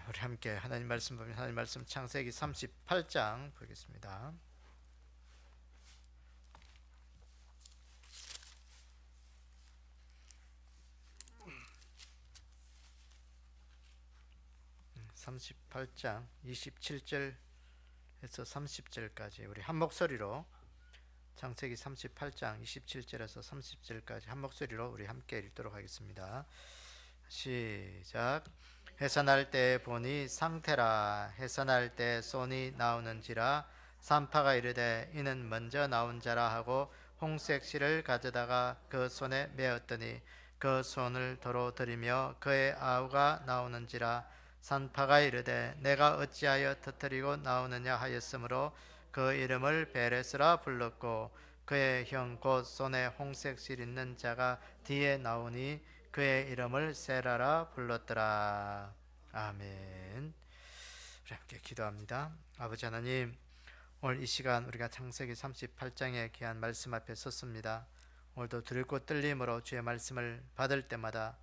우리 함께 하나님 말씀 보면 하나님 말씀 창세기 38장 보겠습니다. 음, 38장 27절에서 30절까지 우리 한 목소리로 창세기 38장 27절에서 30절까지 한 목소리로 우리 함께 읽도록 하겠습니다. 시작. 해산할 때 보니 상태라. 해산할 때 손이 나오는지라. 산파가 이르되 이는 먼저 나온 자라 하고 홍색 실을 가져다가 그 손에 메었더니 그 손을 도로 들이며 그의 아우가 나오는지라. 산파가 이르되 내가 어찌하여 터뜨리고 나오느냐 하였으므로 그 이름을 베레스라 불렀고 그의 형 곧 손에 홍색 실 있는 자가 뒤에 나오니 그의 이름을 세라라 불렀더라. 아멘. 우리 함께 기도합니다. 아버지 하나님, 오늘 이 시간 우리가 창세기 38장의 귀한 말씀 앞에 섰습니다. 오늘도 두렵고 떨림으로 주의 말씀을 받을 때마다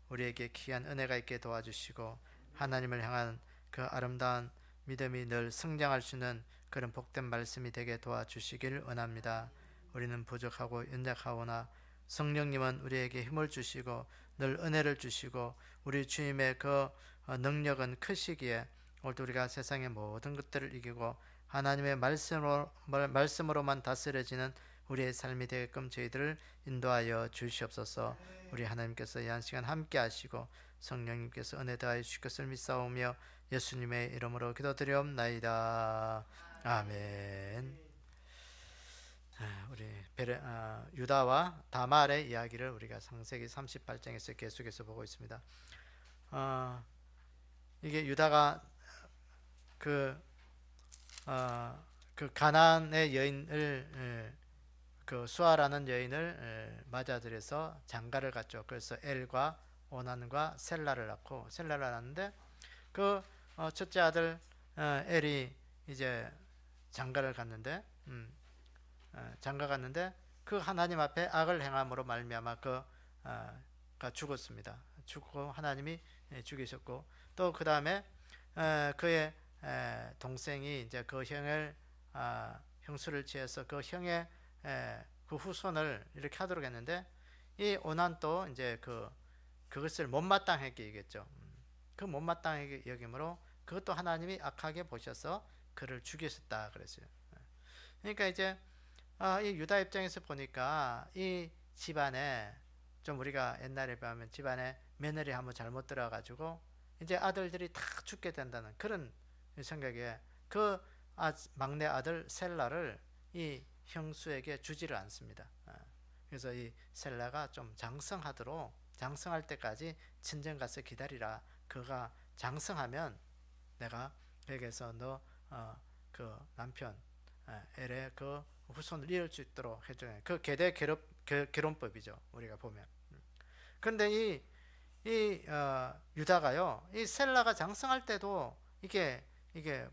우리에게 귀한 은혜가 있게 도와주시고 하나님을 향한 그 아름다운 믿음이 늘 성장할 수 있는 그런 복된 말씀이 되게 도와주시길 원합니다. 우리는 부족하고 연약하오나 성령님은 우리에게 힘을 주시고 늘 은혜를 주시고 우리 주님의 그 능력은 크시기에 오늘도 우리가 세상의 모든 것들을 이기고 하나님의 말씀으로만 다스려지는 우리의 삶이 되게끔 저희들을 인도하여 주시옵소서. 우리 하나님께서 이 한 시간 함께 하시고 성령님께서 은혜 더하여 주실 것을 믿사오며 예수님의 이름으로 기도드리옵나이다. 아멘. 우리 유다와 다말의 이야기를 우리가 창세기 38장에서 계속해서 보고 있습니다. 이게 유다가 그 가나안의 여인을 그 수아라는 여인을 맞아들여서 장가를 갔죠. 그래서 엘과 오난과 셀라를 낳고 셀라를 낳았는데 그 첫째 아들 엘이 이제 장가를 갔는데 장가 갔는데 그 하나님 앞에 악을 행함으로 말미암아 그가 죽었습니다. 죽고 하나님이 죽이셨고 또 그 다음에 그의 동생이 이제 그 형을 형수를 취해서 그 형의 그 후손을 이렇게 하도록 했는데 이 오난도 이제 그것을 못마땅하게 여겼죠. 그 못마땅하게 여김으로 그것도 하나님이 악하게 보셔서 그를 죽이셨다 그랬어요. 그러니까 이제 이 유다 입장에서 보니까 이 집안에 좀 우리가 옛날에 보면 집안에 며느리 한번 잘못 들어가지고 이제 아들들이 다 죽게 된다는 그런 생각에 그 막내 아들 셀라를 이 형수에게 주지를 않습니다. 그래서 이 셀라가 좀 장성할 때까지 친정 가서 기다리라. 그가 장성하면 내가 거기에서 너 그 남편 엘의 그 후손을 이을 수 있도록 해줘요. 그 계대 결혼법이죠. 우리가 보면. 그런데 이 유다가요, 이 셀라가 장성할 때도 이게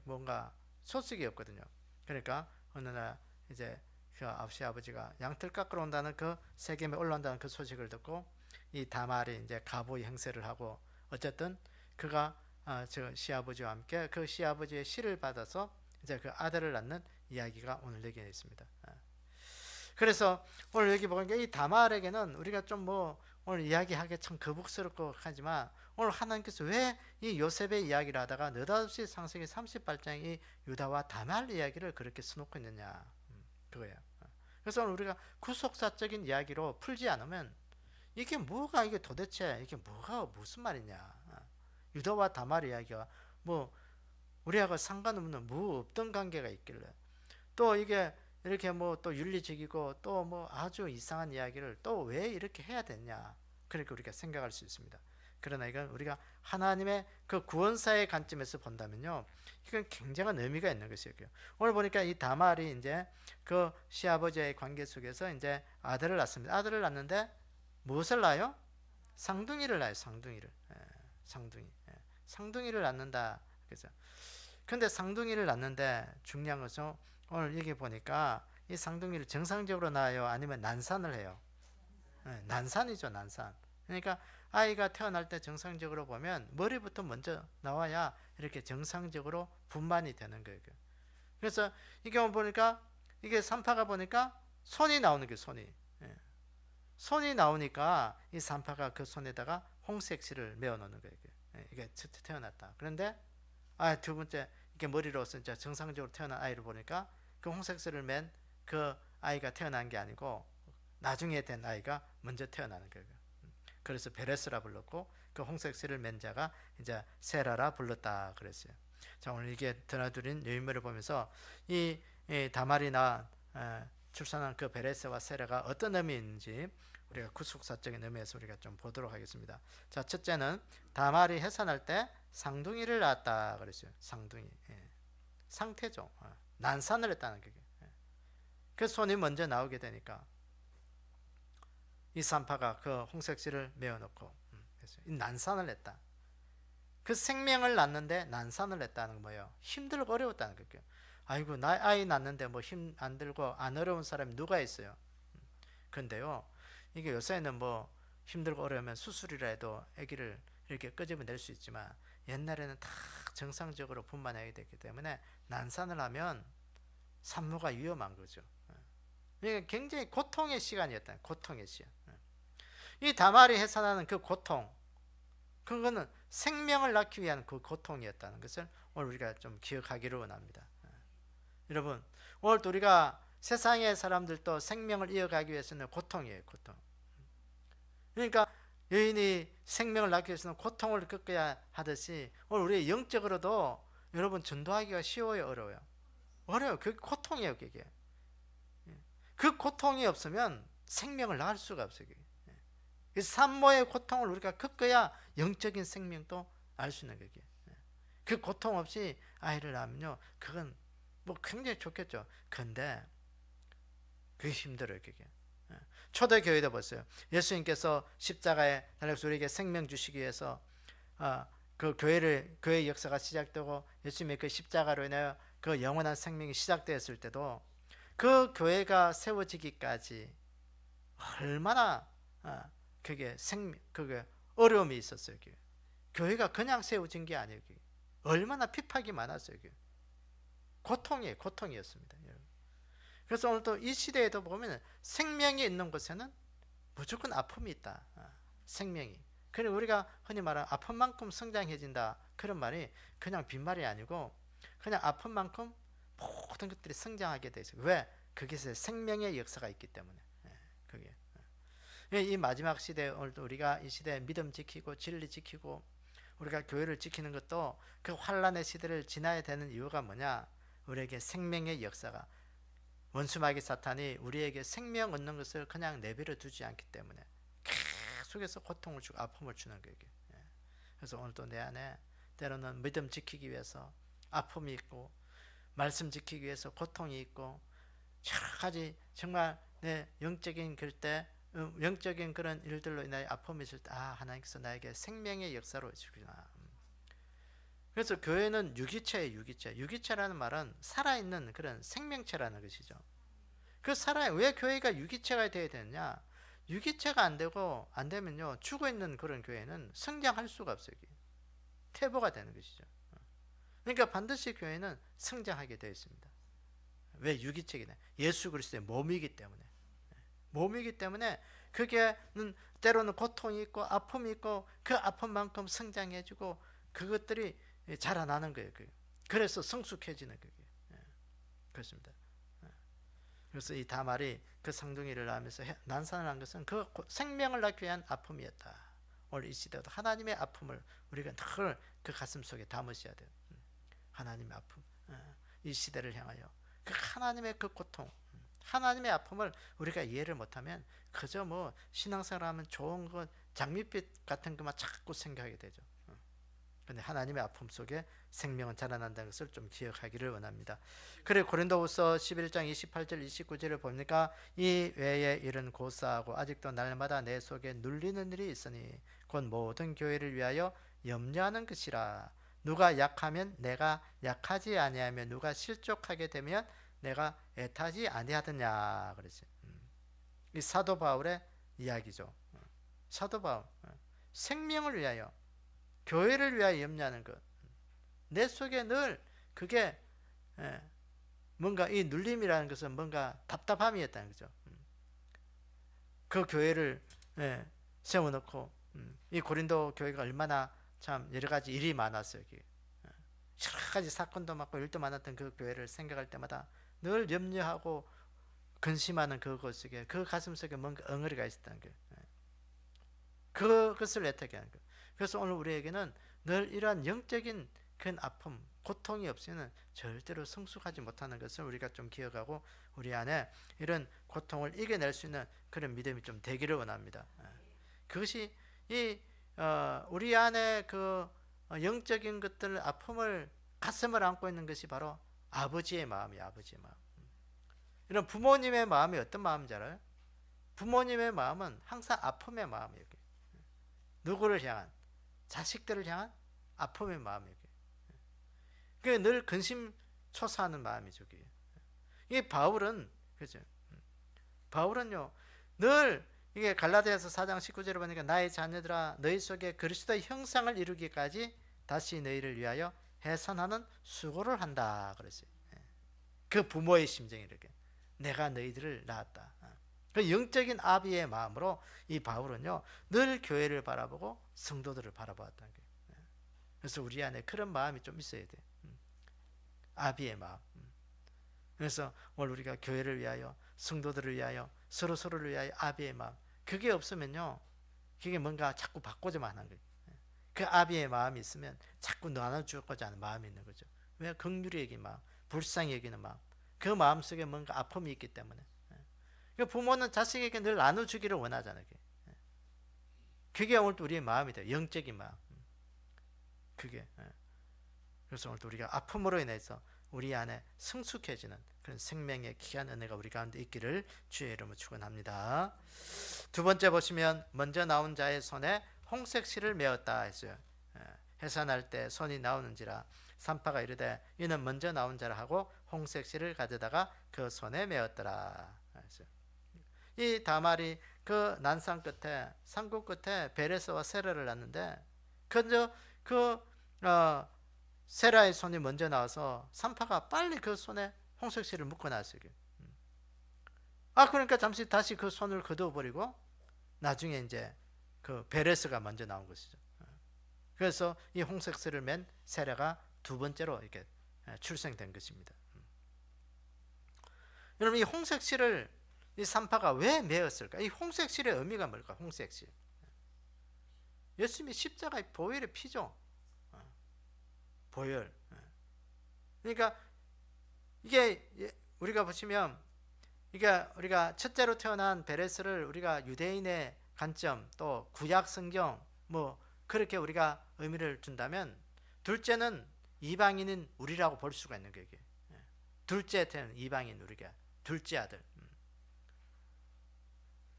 뭔가 소식이 없거든요. 그러니까 어느 날 이제 그 아버지가 양털 깎으러 온다는 그 세겜에 올라온다는 그 소식을 듣고 이 다말이 이제 가보의 행세를 하고 어쨌든 그가 저 시아버지와 함께 그 시아버지의 시를 받아서 이제 그 아들을 낳는 이야기가 오늘 여기에 있습니다. 그래서 오늘 여기 보니까 이 다말에게는 우리가 좀 오늘 이야기하기 참 거북스럽고 하지만 오늘 하나님께서 왜 이 요셉의 이야기를 하다가 느닷없이 창세기 38장 이 유다와 다말 이야기를 그렇게 써놓고 있느냐 그거예요. 그래서 오늘 우리가 구속사적인 이야기로 풀지 않으면 이게 도대체 이게 무슨 말이냐. 유다와 다말 이야기가 우리하고 상관없는 없던 관계가 있길래 또 이게 이렇게 또 윤리적이고 또 아주 이상한 이야기를 또 왜 이렇게 해야 되냐 그렇게 우리가 생각할 수 있습니다. 그러나 이건 우리가 하나님의 그 구원사의 관점에서 본다면요 이건 굉장한 의미가 있는 것이에요. 오늘 보니까 이 다말이 이제 그 시아버지의 관계 속에서 이제 아들을 낳습니다. 아들을 낳는데 무엇을 낳아요? 쌍둥이를 낳아요. 쌍둥이를 낳는다. 그래서 근데 쌍둥이를 낳는데 중요한 것은 오늘 여기 보니까 이 쌍둥이를 정상적으로 낳아요? 아니면 난산을 해요? 난산이죠, 난산. 그러니까 아이가 태어날 때 정상적으로 보면 머리부터 먼저 나와야 이렇게 정상적으로 분만이 되는 거예요. 그래서 이게 보니까 이게 산파가 보니까 손이 나오는 게 손이. 예. 손이 나오니까 이 산파가 그 손에다가 홍색 실을 메어 놓는 거예요. 이게 태어났다. 그런데 두 번째 이렇게 머리로서 이제 정상적으로 태어난 아이를 보니까 그 홍색 실을 맨 그 아이가 태어난 게 아니고 나중에 된 아이가 먼저 태어나는 거예요. 그래서 베레스라 불렀고 그 홍색 실을 맨 자가 이제 세라라 불렀다 그랬어요. 자, 오늘 이게 드나들인 여인물을 보면서 이 다말이나 출산한 그 베레스와 세라가 어떤 의미인지 우리가 구속사적인 의미에서 우리가 좀 보도록 하겠습니다. 자, 첫째는 다말이 해산할 때 상둥이를 낳았다 그랬어요. 상둥이. 상태죠. 난산을 했다는 거예요. 그 손이 먼저 나오게 되니까 이 산파가 그 홍색실을 메어놓고 이 난산을 했다. 그 생명을 낳는데 난산을 했다는 건 뭐예요? 힘들고 어려웠다는 거예요. 아이고 나 아이 낳는데 뭐 힘 안 들고 안 어려운 사람이 누가 있어요? 근데요 이게 요새는 뭐 힘들고 어려우면 수술이라 해도 아기를 이렇게 끄집어낼 수 있지만 옛날에는 다 정상적으로 분만해야 되기 때문에 난산을 하면 산모가 위험한 거죠. 이게 굉장히 고통의 시간이었다. 고통의 시간. 이 다말이 해산하는 그 고통, 그거는 생명을 낳기 위한 그 고통이었다는 것을 오늘 우리가 좀 기억하기를 원합니다. 여러분, 오늘 우리가 세상의 사람들도 생명을 이어가기 위해서는 고통이에요. 고통. 그러니까 여인이 생명을 낳기 위해서는 고통을 겪어야 하듯이 오늘 우리 영적으로도 여러분 전도하기가 쉬워요, 어려워요? 어려워요. 그게 고통이에요. 그게. 그 고통이 없으면 생명을 낳을 수가 없어요. 산모의 고통을 우리가 겪어야 영적인 생명도 알 수 있는 거예요. 그 고통 없이 아이를 낳으면요, 그건 뭐 굉장히 좋겠죠. 근데 그게 힘들어요. 그게. 초대교회도 보세요. 예수님께서 십자가에 달려서 우리에게 생명 주시기 위해서 그 교회의 역사가 시작되고 예수님의 그 십자가로 인하여 그 영원한 생명이 시작되었을 때도 그 교회가 세워지기까지 얼마나 그게 어려움이 있었어요. 교회가 그냥 세워진 게 아니에요. 얼마나 핍박이 많았어요. 고통이었습니다. 그래서 오늘 또 이 시대에도 보면 생명이 있는 곳에는 무조건 아픔이 있다. 생명이. 그래 우리가 흔히 말하는 아픈 만큼 성장해진다. 그런 말이 그냥 빈말이 아니고 그냥 아픈 만큼 모든 것들이 성장하게 돼 있어요. 왜? 거기서 생명의 역사가 있기 때문에. 그게. 이 마지막 시대에 오늘도 우리가 이 시대에 믿음 지키고 진리 지키고 우리가 교회를 지키는 것도 그 환란의 시대를 지나야 되는 이유가 뭐냐? 우리에게 생명의 역사가 원수마귀 사탄이 우리에게 생명 얻는 것을 그냥 내버려 두지 않기 때문에 계속해서 고통을 주고 아픔을 주는 거예요. 그래서 오늘도 내 안에 때로는 믿음 지키기 위해서 아픔이 있고 말씀 지키기 위해서 고통이 있고 여러 가지 정말 내 영적인 영적인 그런 일들로 인하여 아픔이 있을 때 하나님께서 나에게 생명의 역사로 주시구나. 그래서 교회는 유기체예요. 유기체라는 말은 살아있는 그런 생명체라는 것이죠. 왜 교회가 유기체가 되어야 되느냐? 유기체가 안 되면요 죽어있는 그런 교회는 성장할 수가 없어요. 퇴보가 되는 것이죠. 그러니까 반드시 교회는 성장하게 되어 있습니다. 왜? 유기체이냐? 예수 그리스도의 몸이기 때문에 그게는 때로는 고통이 있고 아픔이 있고 그 아픔만큼 성장해주고 그것들이 자라나는 거예요. 그래서 성숙해지는 거예요. 그렇습니다. 그래서 이 다말이 그 상둥이를 낳으면서 난산을 한 것은 그 생명을 낳기 위한 아픔이었다. 오늘 이 시대도 하나님의 아픔을 우리가 늘 그 가슴 속에 담으셔야 돼요. 하나님의 아픔, 이 시대를 향하여 그 하나님의 그 고통, 하나님의 아픔을 우리가 이해를 못하면 그저 뭐 신앙생활하면 좋은 것 장밋빛 같은 것만 자꾸 생각하게 되죠. 그런데 하나님의 아픔 속에 생명은 자라난다는 것을 좀 기억하기를 원합니다. 그래 고린도후서 11장 28절 29절을 보니까 이 외에 일은 고사하고 아직도 날마다 내 속에 눌리는 일이 있으니 곧 모든 교회를 위하여 염려하는 것이라. 누가 약하면 내가 약하지 아니하며 누가 실족하게 되면 내가 애타지 아니하더냐 그랬어요. 이 사도 바울의 이야기죠. 사도 바울 생명을 위하여, 교회를 위하여 염려하는 것. 내 속에 늘 그게 뭔가 이 눌림이라는 것은 뭔가 답답함이었다는 거죠. 그 교회를 세워놓고 이 고린도 교회가 얼마나 참 여러 가지 일이 많았어요. 여러 가지 사건도 많고 일도 많았던 그 교회를 생각할 때마다 늘 염려하고 근심하는 그것 속에, 그 가슴 속에 뭔가 엉어리가 있었다는 거예요. 그것을 애타게 하는 거예요. 그래서 오늘 우리에게는 늘 이러한 영적인 큰 아픔, 고통이 없이는 절대로 성숙하지 못하는 것을 우리가 좀 기억하고 우리 안에 이런 고통을 이겨낼 수 있는 그런 믿음이 좀 되기를 원합니다. 그것이 우리 안에 그 영적인 것들, 아픔을 가슴을 안고 있는 것이 바로 아버지의 마음이에요. 아버지의 마음. 이런 부모님의 마음이 어떤 마음인지 알아요? 부모님의 마음은 항상 아픔의 마음이에요. 누구를 향한? 자식들을 향한 아픔의 마음이에요. 그게 늘 근심초사하는 마음이죠. 이게 바울은, 그죠? 바울은요, 늘 이게 갈라디아서 4장 19절에 보니까 나의 자녀들아 너희 속에 그리스도의 형상을 이루기까지 다시 너희를 위하여 해산하는 수고를 한다 그랬어요. 그 부모의 심정이 이렇게, 내가 너희들을 낳았다. 그 영적인 아비의 마음으로 이 바울은요 늘 교회를 바라보고 성도들을 바라보았다는 거예요. 그래서 우리 안에 그런 마음이 좀 있어야 돼. 아비의 마음. 그래서 오늘 우리가 교회를 위하여, 성도들을 위하여, 서로를 위하여 아비의 마음, 그게 없으면요 그게 뭔가 자꾸 바꾸자만 하는 거예요. 그 아비의 마음이 있으면 자꾸 나눠주고자 하는 마음이 있는 거죠. 왜? 긍휼히 여기는 마음, 불쌍히 여기는 마음, 그 마음 속에 뭔가 아픔이 있기 때문에. 부모는 자식에게 늘 나눠주기를 원하잖아요. 그게 오늘 우리의 마음이 돼요. 영적인 마음. 그게. 그래서 오늘 우리가 아픔으로 인해서 우리 안에 성숙해지는 그런 생명의 귀한 은혜가 우리 가운데 있기를 주의 이름으로 축원합니다. 두 번째 보시면 먼저 나온 자의 손에 홍색 실을 메었다 했어요. 해산할 때 손이 나오는지라 산파가 이르되 이는 먼저 나온 자라 하고 홍색 실을 가져다가 그 손에 메었더라 했어요. 이 다말이 그 난상 끝에, 산골 끝에 베레스와 세라를 낳는데 세라의 손이 먼저 나와서 산파가 빨리 그 손에 홍색실을 묶어 놨어요. 그러니까 잠시 다시 그 손을 거두어버리고 나중에 이제 그 베레스가 먼저 나온 것이죠. 그래서 이 홍색실을 맨 세라가 두 번째로 이렇게 출생된 것입니다. 여러분, 이 홍색실을 이 산파가 왜 메었을까? 이 홍색실의 의미가 뭘까? 홍색실. 예수님이 십자가의 보혈의 피죠. 보혈. 그러니까 이게 우리가 보시면 이게 우리가 첫째로 태어난 베레스를 우리가 유대인의 관점 또 구약 성경 뭐 그렇게 우리가 의미를 준다면 둘째는 이방인인 우리라고 볼 수가 있는 거예요. 둘째 태어난 이방인 우리가 둘째 아들.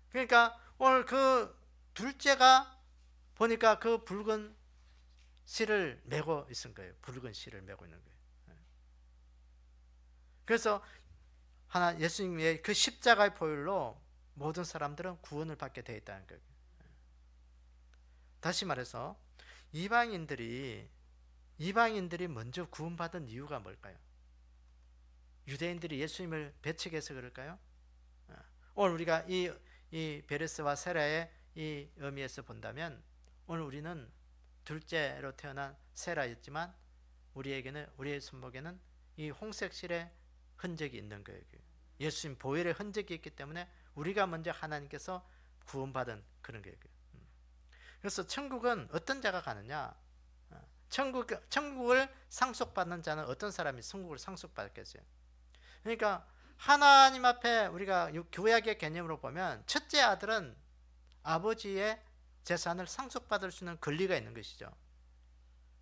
그러니까 오늘 그 둘째가 보니까 그 붉은 실을 메고 있은 거예요. 붉은 실을 메고 있는 거예요. 그래서 예수님의 그 십자가의 보혈로 모든 사람들은 구원을 받게 되어 있다는 거예요. 다시 말해서 이방인들이 먼저 구원받은 이유가 뭘까요? 유대인들이 예수님을 배척해서 그럴까요? 오늘 우리가 이 베레스와 세라의 이 의미에서 본다면 오늘 우리는 둘째로 태어난 세라였지만 우리의 손목에는 이 홍색 실의 흔적이 있는 거예요. 예수님 보혈의 흔적이 있기 때문에 우리가 먼저 하나님께서 구원받은 그런 거예요. 그래서 천국은 어떤 자가 가느냐? 천국을 상속받는 자는 어떤 사람이 천국을 상속받겠어요? 그러니까 하나님 앞에 우리가 구약의 개념으로 보면 첫째 아들은 아버지의 재산을 상속받을 수 있는 권리가 있는 것이죠.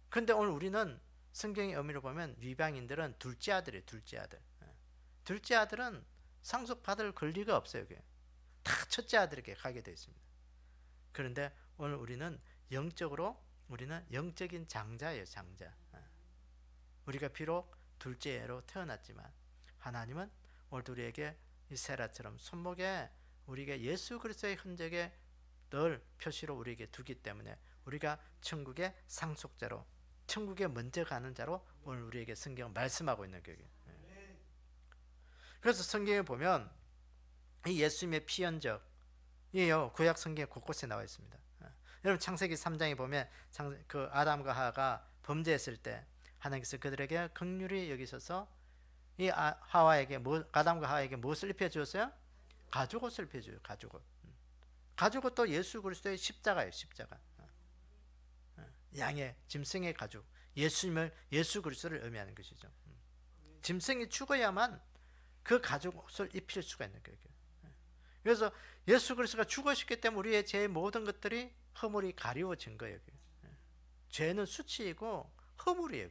그런데 오늘 우리는 성경의 의미로 보면 이방인들은 둘째 아들이에요. 둘째 아들. 둘째 아들은 상속받을 권리가 없어요. 다 첫째 아들에게 가게 되어 있습니다. 그런데 오늘 우리는 영적인 장자예요. 장자. 우리가 비록 둘째로 태어났지만 하나님은 오늘 우리에게 이 세라처럼 손목에 우리에게 예수 그리스도의 흔적에 늘 표시로 우리에게 두기 때문에 우리가 천국의 상속자로, 천국에 먼저 가는 자로 오늘 우리에게 성경은 말씀하고 있는 거예요. 그래서 성경에 보면 이 예수님의 피 흔적이요, 구약 성경에 곳곳에 나와 있습니다. 여러분 창세기 3장에 보면 그 아담과 하와가 범죄했을 때 하나님께서 그들에게 긍휼히 여기셔서 이 하와에게 아담과 하와에게 무엇을 입혀 주었어요? 가죽옷을 입혀 줘요. 가죽옷도 예수 그리스도의 십자가예요. 십자가. 양의 짐승의 가죽, 예수 그리스도를 의미하는 것이죠. 짐승이 죽어야만 그 가죽옷을 입힐 수가 있는 거예요. 그래서 예수 그리스도가 죽으셨기 때문에 우리의 제 모든 것들이 허물이 가리워진 거예요. 죄는 수치이고 허물이에요.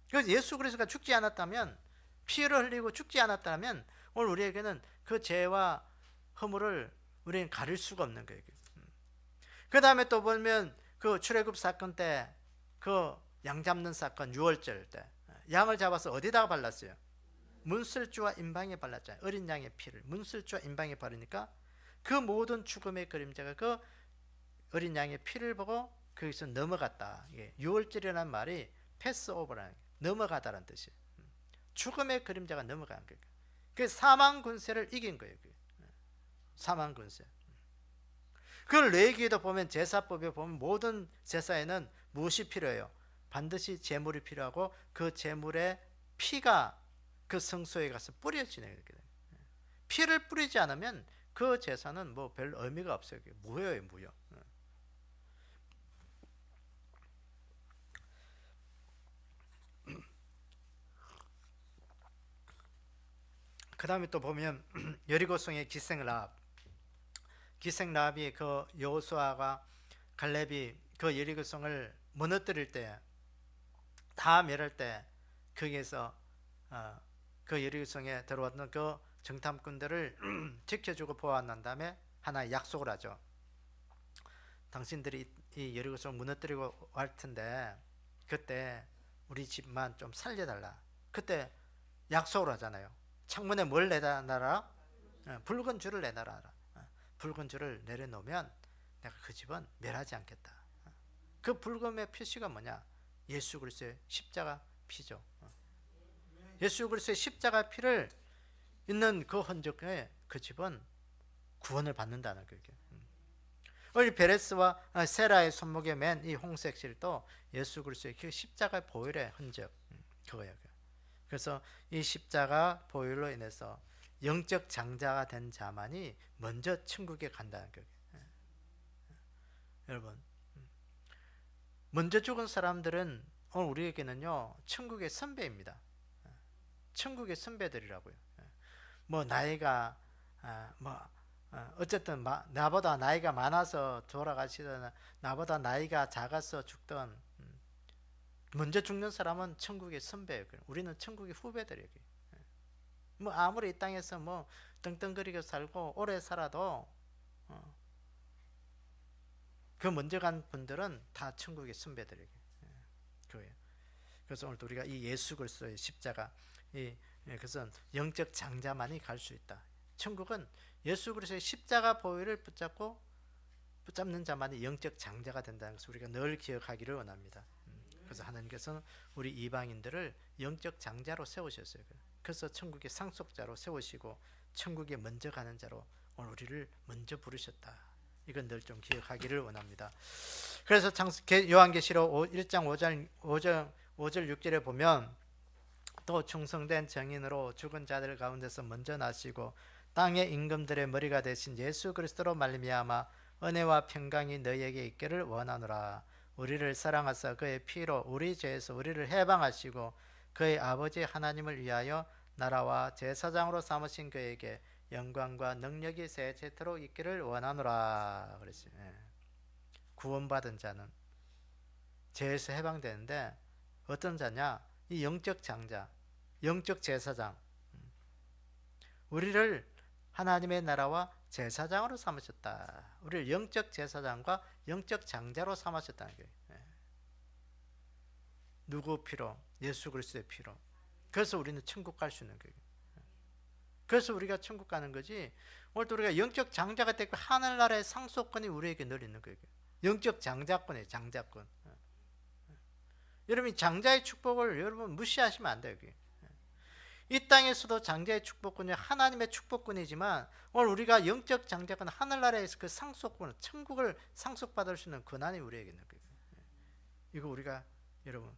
그래서 예수 그리스도가 죽지 않았다면, 피를 흘리고 죽지 않았다면 오늘 우리에게는 그 죄와 허물을 우리는 가릴 수가 없는 거예요. 그 다음에 또 보면 그 출애굽 사건 때, 그 양 잡는 사건, 유월절 때 양을 잡아서 어디다가 발랐어요? 문설주와 임방에 발랐잖아요. 어린 양의 피를 문설주와 임방에 바르니까 그 모든 죽음의 그림자가 그 어린 양의 피를 보고 거기서 넘어갔다. 유월절이라는 말이 패스오버라는, 넘어가다라는 뜻이에요. 죽음의 그림자가 넘어가는 거예요. 그 사망 군세를 이긴 거예요. 사망 군세. 그걸 레위기에도 보면, 제사법에 보면 모든 제사에는 무엇이 필요해요? 반드시 제물이 필요하고 그 제물의 피가 그 성소에 가서 뿌려지는 거예요. 피를 뿌리지 않으면 그 제사는 뭐 별 의미가 없어요. 무효예요, 무효. 그 다음에 또 보면 여리고성의 기생라합이 그 여호수아가 갈렙이 그 여리고성을 무너뜨릴 때, 다 멸할 때 거기에서 그 여리고성에 들어왔던 그 정탐꾼들을 지켜주고 보호한 다음에 하나의 약속을 하죠. 당신들이 이 여리고성을 무너뜨리고 할 텐데 그때 우리 집만 좀 살려달라. 그때 약속을 하잖아요. 창문에 뭘 내놔라? 붉은 줄을 내놔라. 붉은 줄을 내려놓으면 내가 그 집은 멸하지 않겠다. 그 붉음의 표시가 뭐냐? 예수 그리스도의 십자가 피죠. 예수 그리스도의 십자가 피를 있는 그 흔적에 그 집은 구원을 받는다는 거예요. 우리 베레스와 세라의 손목에 맨 이 홍색 실도 예수 그리스도의 그 십자가 보혈의 흔적, 그거예요. 그래서 이 십자가 보혈로 인해서 영적 장자가 된 자만이 먼저 천국에 간다는 거예요. 여러분, 먼저 죽은 사람들은 오늘 우리에게는요 천국의 선배입니다. 천국의 선배들이라고요. 뭐 나이가 어쨌든 나보다 나이가 많아서 돌아가시든 나보다 나이가 작아서 죽든 먼저 죽는 사람은 천국의 선배예요. 우리는 천국의 후배들이에요. 뭐 아무리 이 땅에서 뭐 떵떵거리고 살고 오래 살아도 그 먼저 간 분들은 다 천국의 선배들이에요. 그거예요. 그래서 오늘 우리가 이 예수 그리스도의 십자가, 그것은 영적 장자만이 갈 수 있다. 천국은 예수 그리스도의 십자가 보혈을 붙잡는 자만이 영적 장자가 된다는 것을 우리가 늘 기억하기를 원합니다. 그래서 하나님께서는 우리 이방인들을 영적 장자로 세우셨어요. 그래서 천국의 상속자로 세우시고 천국에 먼저 가는 자로 오늘 우리를 먼저 부르셨다. 이건 늘 좀 기억하기를 원합니다. 그래서 요한계시록 1장 5절 6절에 보면, 또 충성된 정인으로 죽은 자들 가운데서 먼저 나시고 땅의 임금들의 머리가 되신 예수 그리스도로 말미암아 은혜와 평강이 너희에게 있기를 원하노라. 우리를 사랑하사 그의 피로 우리 죄에서 우리를 해방하시고 그의 아버지 하나님을 위하여 나라와 제사장으로 삼으신 그에게 영광과 능력이 세세토록 있기를 원하노라. 그랬어요. 구원받은 자는 죄에서 해방되는데 어떤 자냐? 이 영적 장자, 영적 제사장, 우리를 하나님의 나라와 제사장으로 삼으셨다. 우리를 영적 제사장과 영적 장자로 삼으셨다는 거예요. 누구 피로? 예수 그리스도의 피로. 그래서 우리는 천국 갈 수 있는 거예요. 그래서 우리가 천국 가는 거지. 오늘도 우리가 영적 장자가 됐고 하늘나라의 상속권이 우리에게 늘 있는 거예요. 영적 장자권이에요. 장자권. 여러분 장자의 축복을 여러분 무시하시면 안 돼요. 이 땅에서도 장자의 축복권이 하나님의 축복권이지만 오늘 우리가 영적 장자권 하늘나라에서 그 상속권, 천국을 상속받을 수 있는 권한이 우리에게 있는 거예요. 이거 우리가 여러분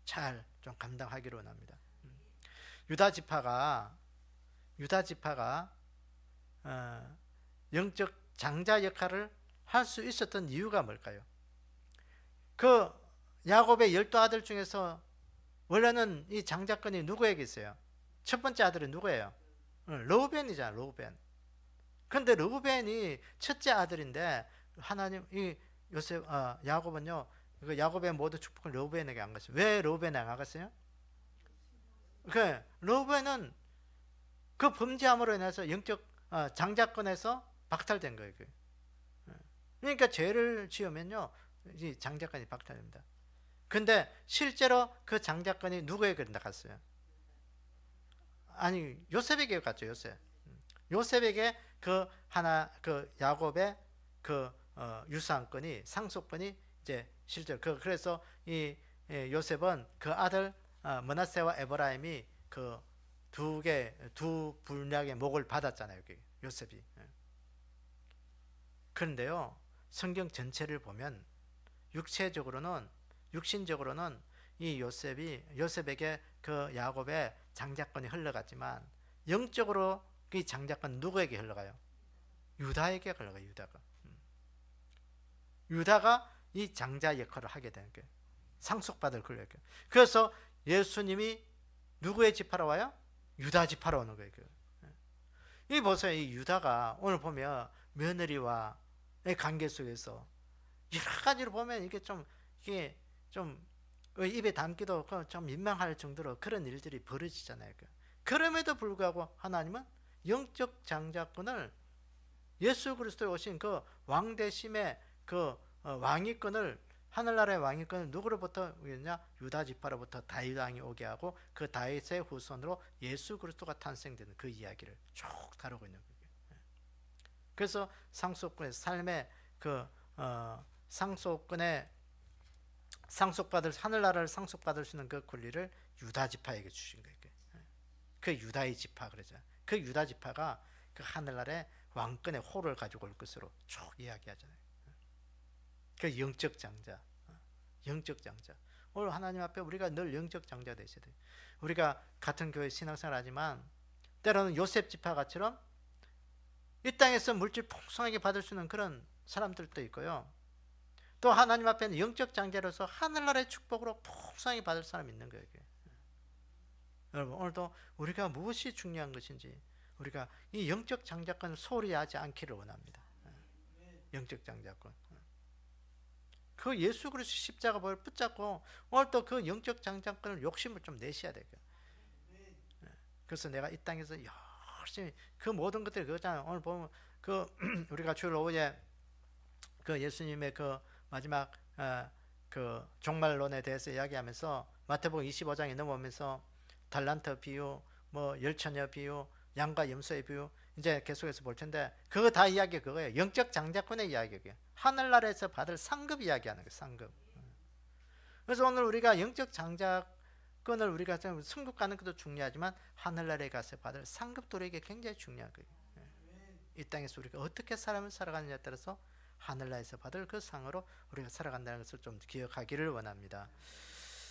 잘 좀 감당하기를 원합니다. 유다 지파가 영적 장자 역할을 할 수 있었던 이유가 뭘까요? 그 야곱의 12아들 중에서 원래는 이 장자권이 누구에게 있어요? 첫 번째 아들은 누구예요? 르우벤이잖아. 르우벤. 그런데 르우벤이 첫째 아들인데 하나님 이 요셉 야곱은요. 그 야곱의 모든 축복을 르우벤에게 안 갔어요. 왜 르우벤에게 안 갔어요? 그 르우벤은 그 범죄함으로 인해서 영적 장자권에서 박탈된 거예요. 그러니까 죄를 지으면요, 이 장자권이 박탈됩니다. 근데 실제로 그 장자권이 누구에게 나갔어요? 아니 요셉에게 갔죠. 요셉에게 그 야곱의 그 유산권이 상속권이 이제 실제로 그래서 이 요셉은 그 아들 므낫세와 에브라임이 그 두 분량의 목을 받았잖아요. 요셉이. 그런데요, 성경 전체를 보면 육신적으로는 이 요셉에게 그 야곱의 장자권이 흘러갔지만 영적으로 그 장자권 누구에게 흘러가요? 유다에게 흘러가요. 유다가 이 장자 역할을 하게 되는 거예요. 상속받을 권력. 그래서 예수님이 누구의 지파로 와요? 유다 지파로 오는 거예요. 이 보세요. 이 유다가 오늘 보면 며느리와의 관계 속에서 여러 가지로 보면 이게 좀 입에 담기도 좀 민망할 정도로 그런 일들이 벌어지잖아요. 그럼에도 불구하고 하나님은 영적 장자권을 예수 그리스도에 오신 그 왕대심의 그 왕위권을 하늘나라의 왕위권을 누구로부터 오냐? 유다 지파로부터 다윗 왕이 오게 하고 그 다윗의 후손으로 예수 그리스도가 탄생되는 그 이야기를 쭉 다루고 있는 거예요. 그래서 상속권의 삶의 그 상속권의 하늘나라를 상속받을 수 있는 그 권리를 유다 지파에게 주신 거예요. 그 유다의 지파 그러죠. 그 유다 지파가 그 하늘나라의 왕권의 호를 가지고 올 것으로 쭉 이야기하잖아요. 그 영적 장자. 오늘 하나님 앞에 우리가 늘 영적 장자 되셔야 돼요. 우리가 같은 교회 신앙생활 하지만 때로는 요셉 지파가처럼 이 땅에서 물질 풍성하게 받을 수 있는 그런 사람들도 있고요. 또 하나님 앞에는 영적 장자로서 하늘나라의 축복으로 풍성하게 받을 사람이 있는 거예요. 여러분 오늘도 우리가 무엇이 중요한 것인지 우리가 이 영적 장자권을 소홀히 하지 않기를 원합니다. 영적 장자권. 그 예수 그리스도 십자가를 붙잡고 오늘 또 그 영적 장자권을 욕심을 좀 내셔야 돼요. 그래서 내가 이 땅에서 열심히 그 모든 것들이 그거잖아요. 오늘 보면 그 우리가 주일 오후에 그 예수님의 그 마지막 그 종말론에 대해서 이야기하면서 마태복음 25장에 넘어오면서 달란트 비유, 뭐 열처녀 비유, 양과 염소의 비유 이제 계속해서 볼 텐데 그거 다 이야기 그거예요. 영적 장자권의 이야기예요. 하늘나라에서 받을 상급 이야기하는 거예요. 상급. 그래서 오늘 우리가 영적 장자권을 우리가 천국 가는 것도 중요하지만 하늘나라에 가서 받을 상급도 우리에게 굉장히 중요한 거예요. 이 땅에서 우리가 어떻게 삶을 살아가느냐에 따라서 하늘나라에서 받을 그 상으로 우리가 살아간다는 것을 좀 기억하기를 원합니다.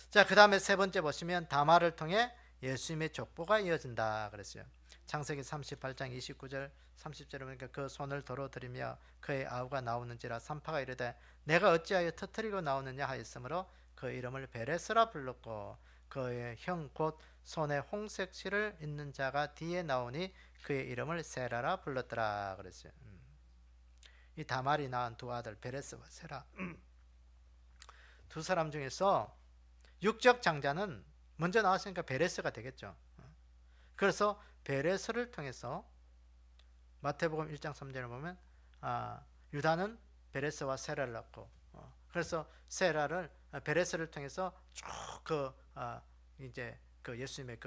자, 그 다음에 세 번째 보시면 다말을 통해 예수님의 족보가 이어진다 그랬어요. 창세기 38장 29절 30절에 보니까 그 손을 도로 들이며 그의 아우가 나오는지라 산파가 이르되 내가 어찌하여 터뜨리고 나오느냐 하였으므로 그 이름을 베레스라 불렀고 그의 형 곧 손에 홍색 실을 잇는 자가 뒤에 나오니 그의 이름을 세라라 불렀더라 그랬어요. 이 다말이 낳은 두 아들 베레스와 세라 두 사람 중에서 육적 장자는 먼저 나왔으니까 베레스가 되겠죠. 그래서 베레스를 통해서 마태복음 1장 3절에 보면 유다는 베레스와 세라를 낳고 그래서 베레스를 통해서 쭉 이제 그 예수님의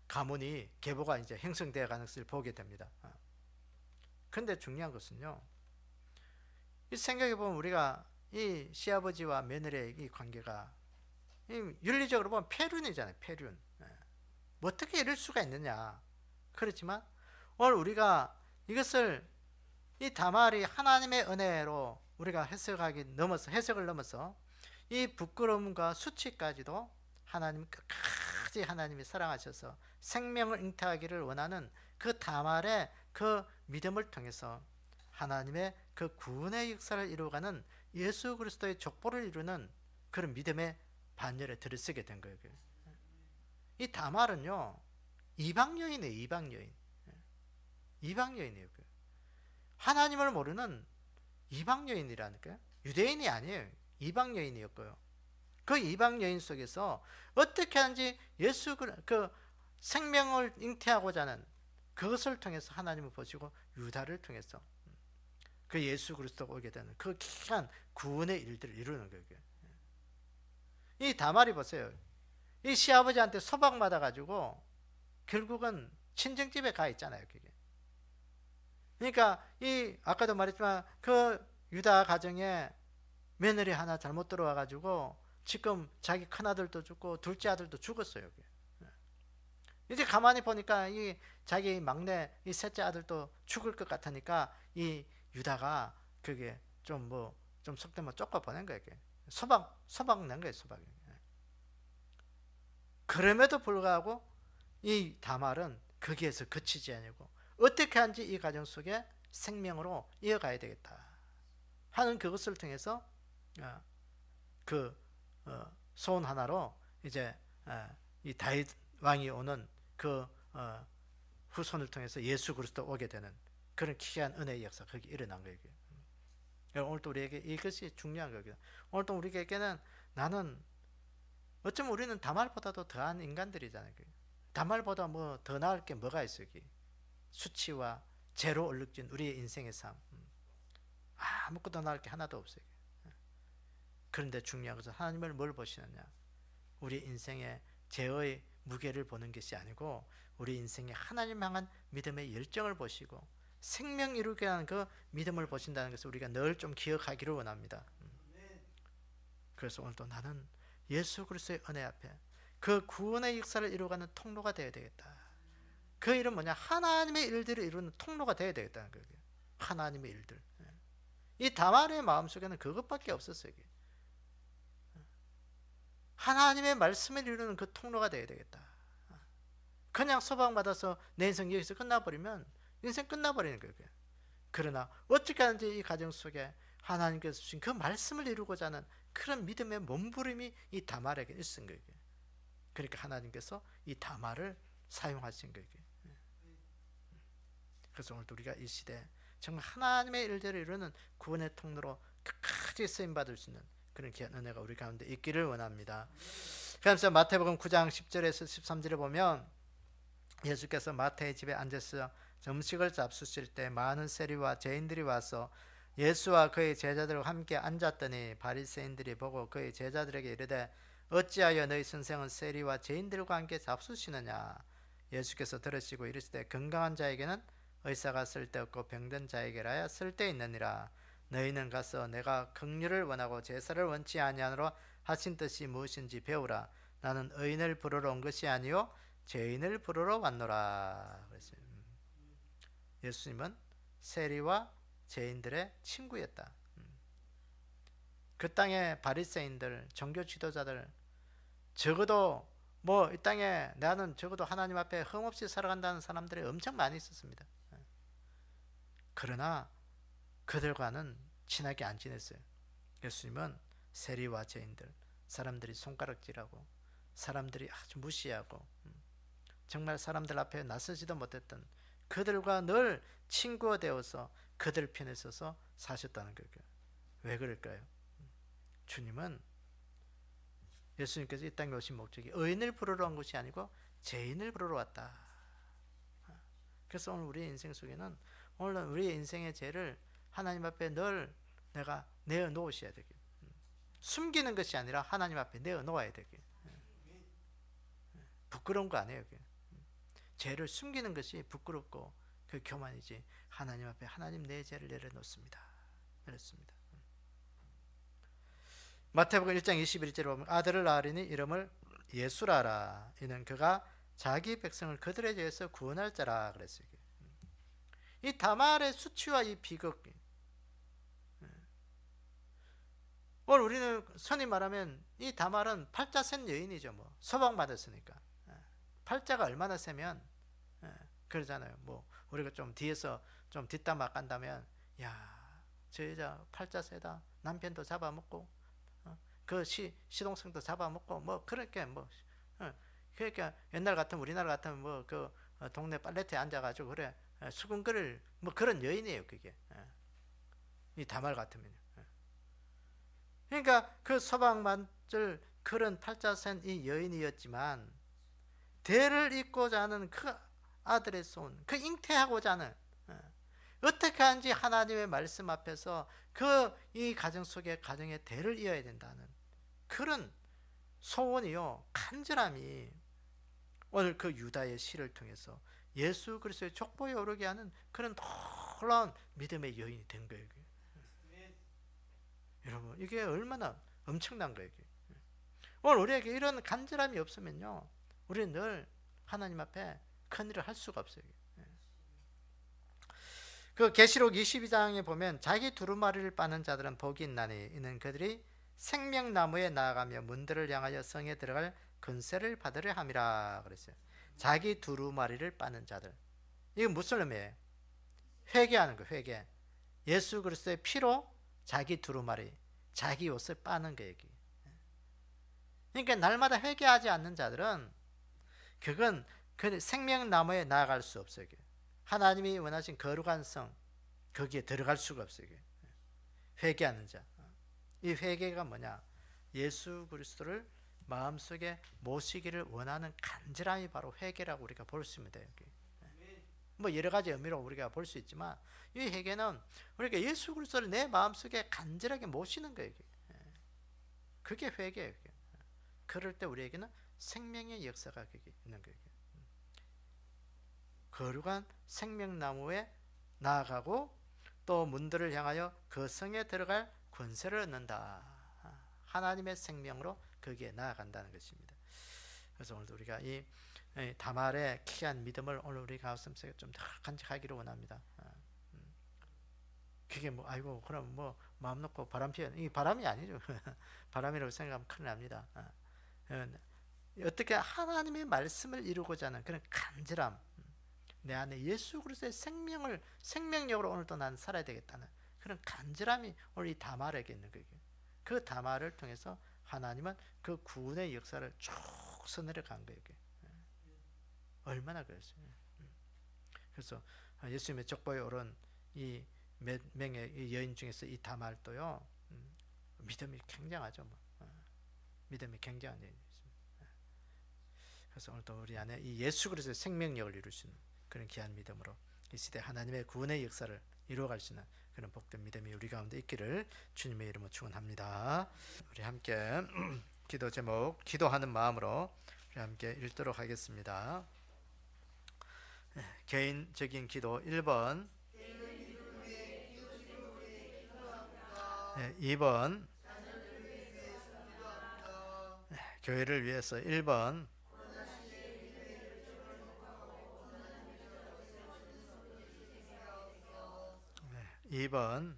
가문이 계보가 이제 형성되어 가는 것을 보게 됩니다. 그런데 중요한 것은요, 이 생각해 보면 우리가 이 시아버지와 며느리의 이 관계가 이 윤리적으로 보면 폐륜이잖아요. 폐륜. 뭐 어떻게 이럴 수가 있느냐. 그렇지만 오늘 우리가 이것을 이 다말이 하나님의 은혜로 우리가 해석을 넘어서 이 부끄러움과 수치까지도 하나님 끝까지 하나님이 사랑하셔서 생명을 잉태하기를 원하는 그 다말의 그 믿음을 통해서 하나님의 그 구원의 역사를 이루어가는 예수 그리스도의 족보를 이루는 그런 믿음의 반열에 들어서게 된 거예요. 이 다말은요, 이방 여인이에요. 이방 여인. 이방 여인이에요. 하나님을 모르는 이방 여인이라니까요. 유대인이 아니에요. 이방 여인이었고요. 그 이방 여인 속에서 어떻게 하는지 그 생명을 잉태하고자 하는 그것을 통해서 하나님을 보시고 유다를 통해서 그 예수 그리스도가 오게 되는 그 귀한 구원의 일들을 이루는 거예요. 이 다말이 보세요. 이 시아버지한테 소박받아 가지고 결국은 친정집에 가 있잖아요. 그게. 그러니까 이 아까도 말했지만 그 유다 가정에 며느리 하나 잘못 들어와 가지고 지금 자기 큰아들도 죽고 둘째 아들도 죽었어요. 이제 가만히 보니까 이 자기 막내 이 셋째 아들도 죽을 것 같으니까 이 유다가 그게 좀 속되면 쫓아 보낸 거예요. 소박 낸 거예요. 소박. 그럼에도 불구하고 이 다말은 거기에서 그치지 아니고 어떻게 하는지 이 가정 속에 생명으로 이어가야 되겠다 하는 그것을 통해서 그 소원 하나로 이제 이 다윗 왕이 오는 그 후손을 통해서 예수 그리스도 오게 되는 그런 귀한 은혜의 역사 거기 일어난 거예요. 오늘도 우리에게 이것이 중요한 거예요. 오늘도 우리에게는 나는 어쩌면 우리는 다말보다도 더한 인간들이잖아요. 다말보다 뭐 더 나을 게 뭐가 있어요? 수치와 죄로 얼룩진 우리의 인생의 삶, 아무것도 나을 게 하나도 없어요. 그런데 중요한 것은 하나님을 뭘 보시느냐? 우리 인생의 죄의 무게를 보는 것이 아니고 우리 인생의 하나님 향한 믿음의 열정을 보시고 생명 이루게 하는 그 믿음을 보신다는 것을 우리가 늘 좀 기억하기를 원합니다. 그래서 오늘도 나는 예수 그리스도의 은혜 앞에 그 구원의 역사를 이루어가는 통로가 되어야 되겠다. 그 일은 뭐냐? 하나님의 일들을 이루는 통로가 되어야 되겠다는 거예요. 하나님의 일들. 이 다말의 마음속에는 그것밖에 없었어요. 하나님의 말씀을 이루는 그 통로가 되어야 되겠다. 그냥 소방받아서 내 인생 여기서 끝나버리면 인생 끝나버리는 거예요. 그러나 어떻게 하는지 이 가정 속에 하나님께서 주신 그 말씀을 이루고자 하는 그런 믿음의 몸부림이 이 다말에게 있은 거예요. 그러니까 하나님께서 이 다말을 사용하신 거예요. 그래서 오늘도 우리가 이 시대 정말 하나님의 일들을 이루는 구원의 통로로 끝까지 쓰임받을 수 있는 그런 귀한 은혜가 우리 가운데 있기를 원합니다. 그래서 마태복음 9장 10절에서 13절에 보면 예수께서 마태의 집에 앉아서 점식을 잡수실 때 많은 세리와 죄인들이 와서 예수와 그의 제자들과 함께 앉았더니 바리새인들이 보고 그의 제자들에게 이르되 어찌하여 너희 선생은 세리와 죄인들과 함께 잡수시느냐? 예수께서 들으시고 이르시되 건강한 자에게는 의사가 쓸데없고 병든 자에게라야 쓸데있느니라. 너희는 가서 내가 긍휼을 원하고 제사를 원치 아니하노라 하신 뜻이 무엇인지 배우라. 나는 의인을 부르러 온 것이 아니요 죄인을 부르러 왔노라. 그랬어요. 예수님은 세리와 죄인들의 친구였다. 그 땅의 바리새인들, 종교 지도자들, 적어도 뭐 이 땅에 나는 적어도 하나님 앞에 흠없이 살아간다는 사람들이 엄청 많이 있었습니다. 그러나 그들과는 친하게 안 지냈어요. 예수님은 세리와 죄인들, 사람들이 손가락질하고 사람들이 아주 무시하고 정말 사람들 앞에 나서지도 못했던 그들과 늘 친구가 되어서 그들 편에 서서 사셨다는 거예요. 왜 그럴까요? 주님은 예수님께서 이 땅에 오신 목적이 의인을 부르러 온 것이 아니고 죄인을 부르러 왔다. 그래서 오늘 우리의 인생 속에는 오늘 우리의 인생의 죄를 하나님 앞에 늘 내가 내어 놓으셔야 되게. 숨기는 것이 아니라 하나님 앞에 내어 놓아야 되게. 부끄러운 거 아니에요. 죄를 숨기는 것이 부끄럽고 그 교만이지, 하나님 앞에 하나님 내 죄를 내려놓습니다. 그렇습니다. 마태복음 1장 21절에 보면 아들을 낳으리니 이름을 예수라 하라. 이는 그가 자기 백성을 그들의 죄에서 구원할 자라 그랬어요. 이 다말의 수치와 이 비극, 오늘 우리는 선히 말하면 이 다말은 팔자 센 여인이죠. 뭐 서방받았으니까. 팔자가 얼마나 세면 그러잖아요. 뭐 우리가 좀 뒤에서 좀 뒷담화 깐다면, 야, 저 여자 팔자 세다. 남편도 잡아먹고 그 시동생도 잡아먹고 뭐 그렇게 뭐 그러니까 옛날 같으면, 우리나라 같으면 뭐 그 동네 빨래터에 앉아가지고 그래 수군거릴 뭐 그런 여인이에요. 그게 이 다말 같으면요. 그러니까 그 서방맞을 그런 팔자센 이 여인이었지만, 대를 잇고자 하는 그 아들의 손, 그 잉태하고자 하는, 어떻게 하는지 하나님의 말씀 앞에서 그 이 가정 속에 가정의 대를 이어야 된다는 그런 소원이요, 간절함이 오늘 그 유다의 시를 통해서 예수 그리스도의 족보에 오르게 하는 그런 놀라운 믿음의 여인이 된 거예요. 여러분, 이게 얼마나 엄청난 거예요. 오늘 우리에게 이런 간절함이 없으면요, 우리는 늘 하나님 앞에 큰 일을 할 수가 없어요. 그 계시록 22장에 보면 자기 두루마리를 빠는 자들은 복이 있나니 이는 그들이 생명나무에 나아가며 문들을 향하여 성에 들어갈 근세를 받으려 함이라 그랬어요. 자기 두루마리를 빠는 자들, 이건 무슨 의미예요? 회개하는 거예요. 회개. 예수 그리스도의 피로 자기 두루마리, 자기 옷을 빠는 거예요. 그러니까 날마다 회개하지 않는 자들은 그건 그 생명나무에 나아갈 수 없어요. 하나님이 원하신 거룩한 성, 거기에 들어갈 수가 없어요. 회개하는 자. 이 회개가 뭐냐? 예수 그리스도를 마음속에 모시기를 원하는 간절함이 바로 회개라고 우리가 볼 수 있습니다. 뭐 여러 가지 의미로 우리가 볼 수 있지만, 이 회개는 우리가 예수 그리스도를 내 마음속에 간절하게 모시는 거예요. 그게 회개예요. 그럴 때 우리에게는 생명의 역사가 있는 거예요. 거룩한 생명나무에 나아가고 또 문들을 향하여 그 성에 들어갈 권세를 얻는다. 하나님의 생명으로 거기에 나아간다는 것입니다. 그래서 오늘도 우리가 이 다말의 귀한 믿음을 오늘 우리 가슴속에 좀 간직하기를 원합니다. 그게 뭐 아이고 그럼 뭐 마음 놓고 바람 피우는, 이 바람이 아니죠. 바람이라고 생각하면 큰일 납니다. 어떻게 하나님의 말씀을 이루고자 하는 그런 간절함, 내 안에 예수 그리스도의 생명력으로 오늘도 나는 살아야 되겠다는 그런 간절함이 오늘 이 다말에게 있는 거예요. 그 다말을 통해서 하나님은 그 구원의 역사를 쭉 써내려간 거예요. 얼마나 그랬어요. 그래서 예수님의 족보에 오른 이 몇 명의 여인 중에서 이 다말도요, 믿음이 굉장하죠. 믿음이 굉장한 여인이었습니다. 그래서 오늘도 우리 안에 이 예수 그리스도의 생명력을 이룰 수 있는 그런 귀한 믿음으로 이 시대 하나님의 구원의 역사를 이루어갈 수 있는 그런 복된 믿음이 우리 가운데 있기를 주님의 이름으로 축원합니다. 우리 함께 기도 제목, 기도하는 마음으로 우리 함께 읽도록 하겠습니다. 개인적인 기도 1번, 2번, 교회를 위해서 1번, 2번,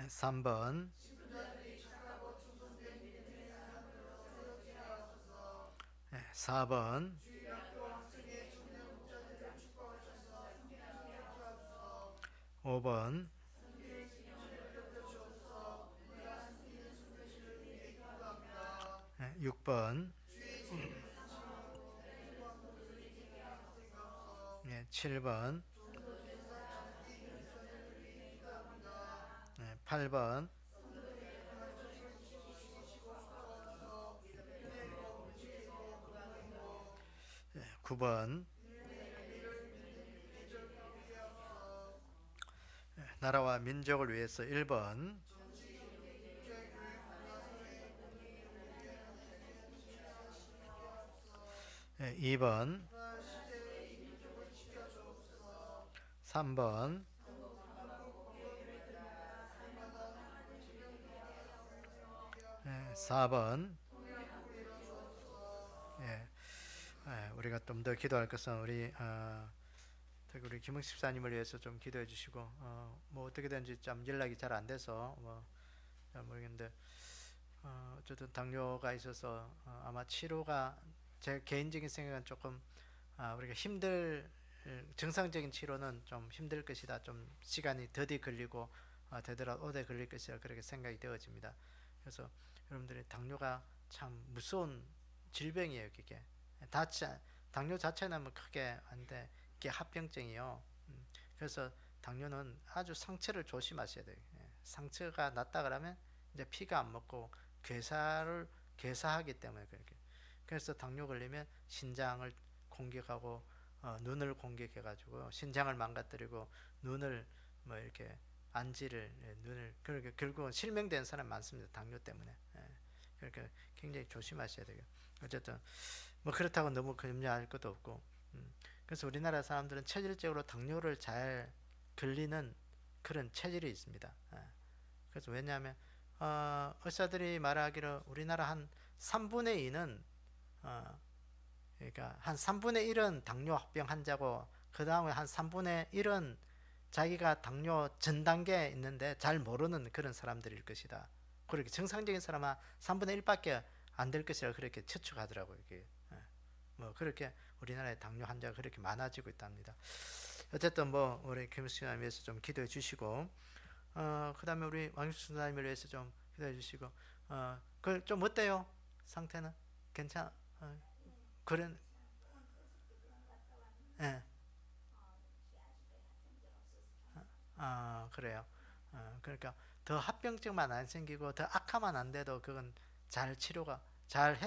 3번, 4번, 5번, 6번, 7번, 8번, 9번, 나라와 민족을 위해서 1번, 2번, 3번, 4번. 예, 우리가 좀 더 기도할 것은 특히 우리 김흥 집사님을 위해서 좀 기도해 주시고, 뭐 어떻게든지 좀 연락이 잘 안 돼서 뭐 잘 모르겠는데, 어쨌든 당뇨가 있어서 아마 치료가 제 개인적인 생각은 조금 우리가 정상적인 치료는 좀 힘들 것이다. 좀 시간이 더디 걸리고 되더라도 오래 걸릴 것이라 그렇게 생각이 되어집니다. 그래서 여러분들이 당뇨가 참 무서운 질병이에요. 그게 당뇨 자체는 뭐 크게 안돼 이게 합병증이요. 그래서 당뇨는 아주 상처를 조심하셔야 돼요. 상처가 났다 그러면 이제 피가 안 먹고 괴사하기 때문에 그렇게. 그래서 당뇨 걸리면 신장을 공격하고 눈을 공격해가지고 신장을 망가뜨리고 눈을 뭐 이렇게 안지를 눈을 그렇게 결국은 실명된 사람 많습니다. 당뇨 때문에. 그러니까 굉장히 조심하셔야 돼요. 어쨌든 뭐 그렇다고 너무 염려할 것도 없고. 그래서 우리나라 사람들은 체질적으로 당뇨를 잘 걸리는 그런 체질이 있습니다. 그래서 왜냐하면 의사들이 말하기로 우리나라 한 3분의 2는 그러니까 한 3분의 1은 당뇨병 환자고 그 다음에 한 3분의 1은 자기가 당뇨 전 단계에 있는데 잘 모르는 그런 사람들일 것이다. 그렇게 정상적인 사람은 3분의 1밖에 안 될 것이라 그렇게 추측하더라고요. 이게. 뭐 그렇게 우리나라의 당뇨 환자가 그렇게 많아지고 있답니다. 어쨌든 뭐 우리 김수님 위해서 좀 기도해 주시고, 그 다음에 우리 왕육수님을 위해서 좀 기도해 주시고, 그 좀 어때요? 상태는 괜찮아? 그런, 예. 그래요. 그러니까 더 합병증만 안 생기고 더 악화만 안 돼도 그건 잘 치료가 잘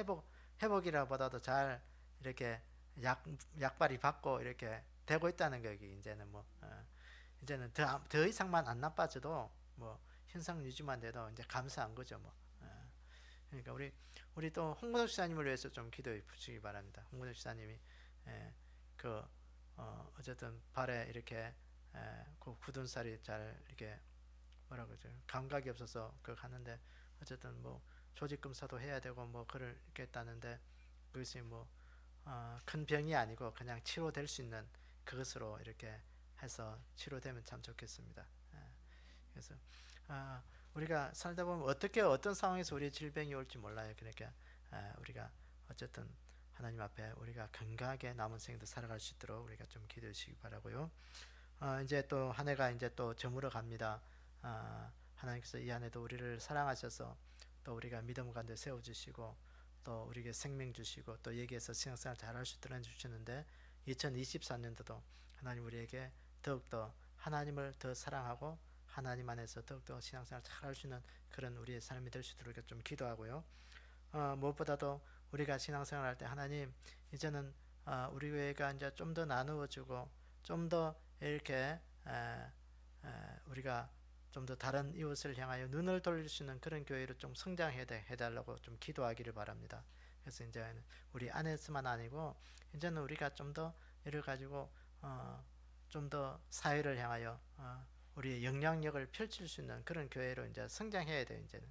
회복이라보다도 잘 이렇게 약발이 받고 이렇게 되고 있다는 거예요. 이제는 뭐 이제는 더 이상만 안 나빠져도 뭐 현상 유지만 돼도 이제 감사한 거죠. 뭐 그러니까 우리 또 홍문호 시사님을 위해서 좀 기도해 주시기 바랍니다. 홍문호 시사님이 그 어쨌든 발에 이렇게 그 굳은 살이 잘 이렇게 뭐라 그러죠? 감각이 없어서 그거 하는데 어쨌든 뭐 조직 검사도 해야 되고 뭐 그렇겠다는데 그것이 뭐 큰 병이 아니고 그냥 치료될 수 있는 그것으로 이렇게 해서 치료되면 참 좋겠습니다. 그래서 우리가 살다 보면 어떤 상황에서 우리의 질병이 올지 몰라요. 그러니까 우리가 어쨌든 하나님 앞에 우리가 건강하게 남은 생도 살아갈 수 있도록 우리가 좀 기도해 주시기 바라고요. 이제 또 한 해가 이제 또 저물어 갑니다. 하나님께서 이 한 해도 우리를 사랑하셔서 또 우리가 믿음 가운데 세워주시고 또 우리에게 생명 주시고 또 여기에서 신앙생활 잘할 수 있도록 해주시는데 2024년도도 하나님 우리에게 더욱더 하나님을 더 사랑하고 하나님 안에서 더욱더 신앙생활 잘할 수 있는 그런 우리의 삶이 될 수 있도록 좀 기도하고요. 무엇보다도 우리가 신앙생활 할 때 하나님 이제는 우리 교회가 이제 좀 더 나누어지고 좀 더 이렇게 우리가 좀 더 다른 이웃을 향하여 눈을 돌릴 수 있는 그런 교회로 좀 성장해달라고 좀 기도하기를 바랍니다. 그래서 이제 우리 안에서만 아니고 이제는 우리가 좀 더 이를 가지고 좀 더 사회를 향하여 우리의 영향력을 펼칠 수 있는 그런 교회로 이제 성장해야 돼요. 이제는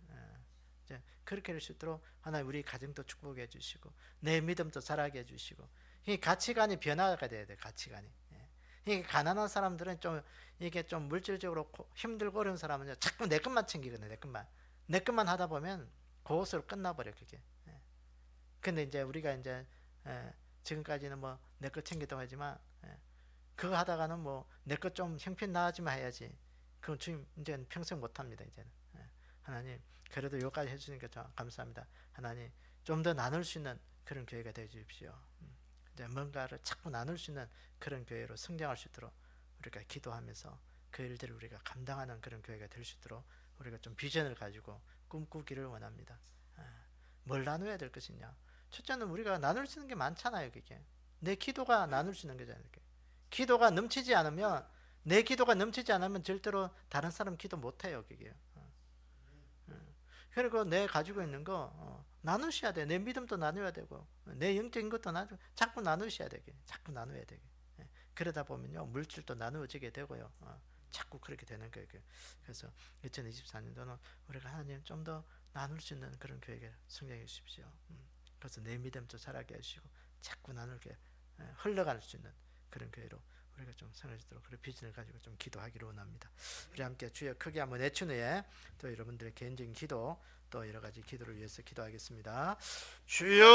이제 그렇게 될 수 있도록 하나님 우리 가정도 축복해 주시고 내 믿음도 자라게 해 주시고 이 가치관이 변화가 돼야 돼. 가치관이. 이 가난한 사람들은 좀 이게 좀 물질적으로 힘들고 어려운 사람은 자꾸 내 것만 챙기거든. 내 것만 하다 보면 그것으로 끝나버려 그게. 근데 이제 우리가 이제 지금까지는 뭐 내 것 챙기다고 하지만 그거 하다가는 뭐 내 것 좀 형편 나아지만 해야지. 그건 주님 이제는 평생 못합니다. 이제는. 하나님 그래도 여기까지 해주시니까 참 감사합니다. 하나님 좀 더 나눌 수 있는 그런 교회가 되어 주십시오. 이제 뭔가를 자꾸 나눌 수 있는 그런 교회로 성장할 수 있도록 우리가 기도하면서 그 일들을 우리가 감당하는 그런 교회가 될 수 있도록 우리가 좀 비전을 가지고 꿈꾸기를 원합니다. 뭘 나눠야 될 것이냐? 첫째는 우리가 나눌 수 있는 게 많잖아요. 그게 내 기도가 나눌 수 있는 거잖아요. 기도가 넘치지 않으면 내 기도가 넘치지 않으면 절대로 다른 사람 기도 못 해요. 그게 그리고 내 가지고 있는 거 나누셔야 돼. 내 믿음도 나눠야 되고 내 영적인 것도 자꾸 나누셔야 되게. 자꾸 나눠야 되게. 예. 그러다 보면요 물질도 나누어지게 되고요. 자꾸 그렇게 되는 거예요. 그래서 2024년도는 우리가 하나님 좀 더 나눌 수 있는 그런 교회가 성장해 주십시오. 그래서 내 믿음도 자라게 해주시고 자꾸 나누게 흘러갈 수 있는 그런 교회로 우리가 좀 성장하도록 그런 비전을 가지고 좀 기도하기로 원합니다. 우리 함께 주여 크게 한번 외친 후에 또 여러분들의 개인적인 기도 또 여러 가지 기도를 위해서 기도하겠습니다. 주여